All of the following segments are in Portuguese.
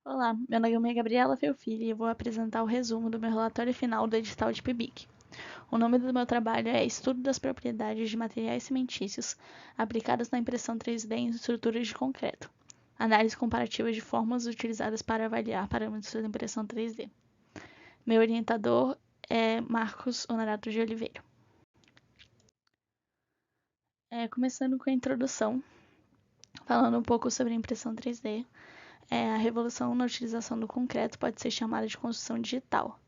Olá, meu nome é Gabriela Felfili e eu vou apresentar o resumo do meu relatório final do edital de PIBIC. O nome do meu trabalho é Estudo das propriedades de materiais cimentícios aplicadas na impressão 3D em estruturas de concreto. Análise comparativa de fórmulas utilizadas para avaliar parâmetros da impressão 3D. Meu orientador é Marcos Honorato de Oliveira. Começando com a introdução, falando um pouco sobre a impressão 3D. A revolução na utilização do concreto pode ser chamada de construção digital.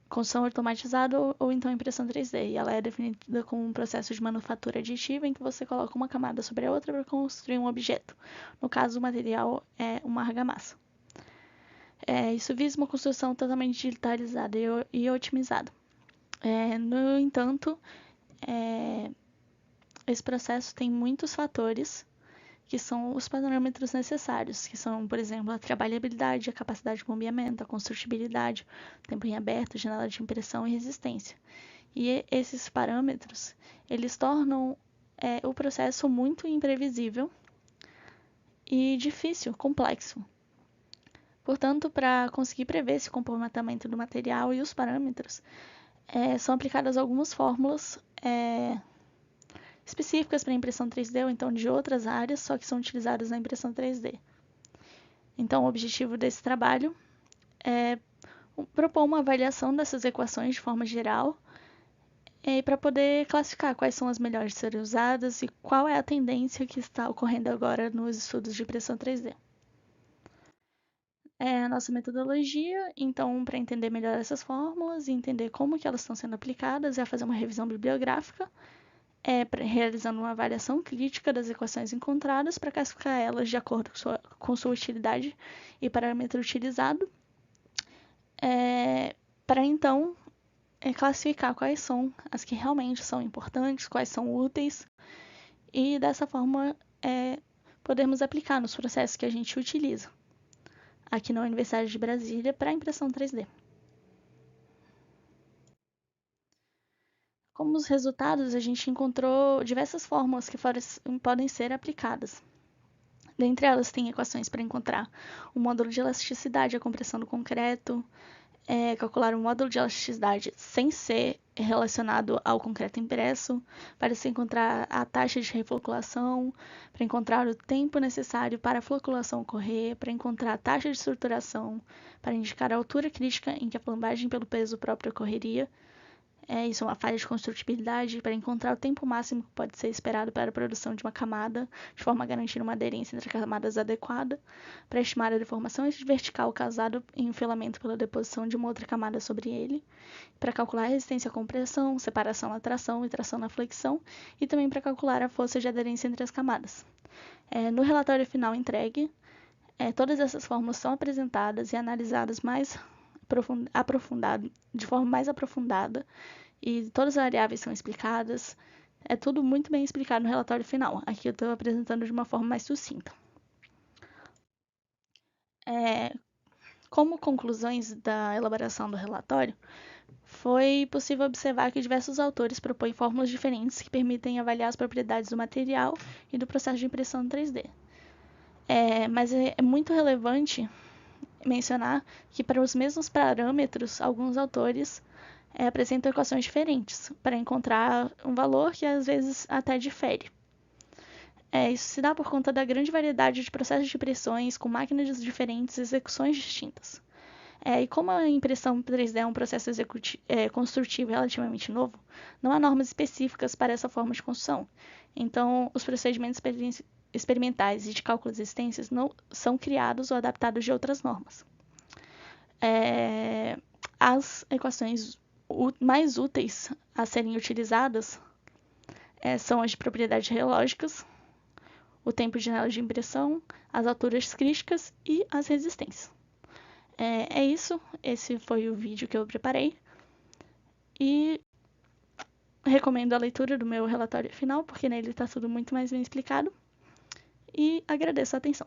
Construção automatizada ou então impressão 3D. E ela é definida como um processo de manufatura aditiva em que você coloca uma camada sobre a outra para construir um objeto. No caso, o material é uma argamassa. Isso visa uma construção totalmente digitalizada e otimizada. No entanto, esse processo tem muitos fatores que são os parâmetros necessários, que são, por exemplo, a trabalhabilidade, a capacidade de bombeamento, a construtibilidade, tempo em aberto, janela de impressão e resistência. E esses parâmetros, eles tornam o processo muito imprevisível e difícil, complexo. Portanto, para conseguir prever esse comportamento do material e os parâmetros, são aplicadas algumas fórmulas específicas para impressão 3D ou então de outras áreas, só que são utilizadas na impressão 3D. Então, o objetivo desse trabalho é propor uma avaliação dessas equações de forma geral para poder classificar quais são as melhores a serem usadas e qual é a tendência que está ocorrendo agora nos estudos de impressão 3D. A nossa metodologia, então, para entender melhor essas fórmulas e entender como que elas estão sendo aplicadas, é fazer uma revisão bibliográfica, realizando uma avaliação crítica das equações encontradas para classificar elas de acordo com sua utilidade e parâmetro utilizado, para então classificar quais são as que realmente são importantes, quais são úteis, e dessa forma podemos aplicar nos processos que a gente utiliza aqui na Universidade de Brasília para impressão 3D. Como os resultados, a gente encontrou diversas fórmulas que podem ser aplicadas. Dentre elas, tem equações para encontrar o módulo de elasticidade, a compressão do concreto, calcular o módulo de elasticidade sem ser relacionado ao concreto impresso, para se encontrar a taxa de refloculação, para encontrar o tempo necessário para a floculação ocorrer, para encontrar a taxa de estruturação, para indicar a altura crítica em que a plombagem pelo peso próprio ocorreria. Isso é uma falha de construtibilidade, para encontrar o tempo máximo que pode ser esperado para a produção de uma camada, de forma a garantir uma aderência entre camadas adequada, para estimar a deformação vertical causada em um filamento pela deposição de uma outra camada sobre ele, para calcular a resistência à compressão, separação na tração e tração na flexão, e também para calcular a força de aderência entre as camadas. No relatório final entregue, todas essas fórmulas são apresentadas e analisadas de forma mais aprofundada, e todas as variáveis são explicadas. É tudo muito bem explicado no relatório final. Aqui eu estou apresentando de uma forma mais sucinta. Como conclusões da elaboração do relatório, foi possível observar que diversos autores propõem fórmulas diferentes que permitem avaliar as propriedades do material e do processo de impressão 3D. Mas é muito relevante mencionar que para os mesmos parâmetros, alguns autores apresentam equações diferentes para encontrar um valor que às vezes até difere. Isso se dá por conta da grande variedade de processos de impressões com máquinas diferentes e execuções distintas. E como a impressão 3D é um processo construtivo relativamente novo, não há normas específicas para essa forma de construção. Então, os procedimentos experimentais e de cálculo de existências não são criados ou adaptados de outras normas. As equações mais úteis a serem utilizadas são as de propriedades relógicas, o tempo de janela de impressão, as alturas críticas e as resistências. É isso, esse foi o vídeo que eu preparei e recomendo a leitura do meu relatório final, porque nele está tudo muito mais bem explicado, e agradeço a atenção.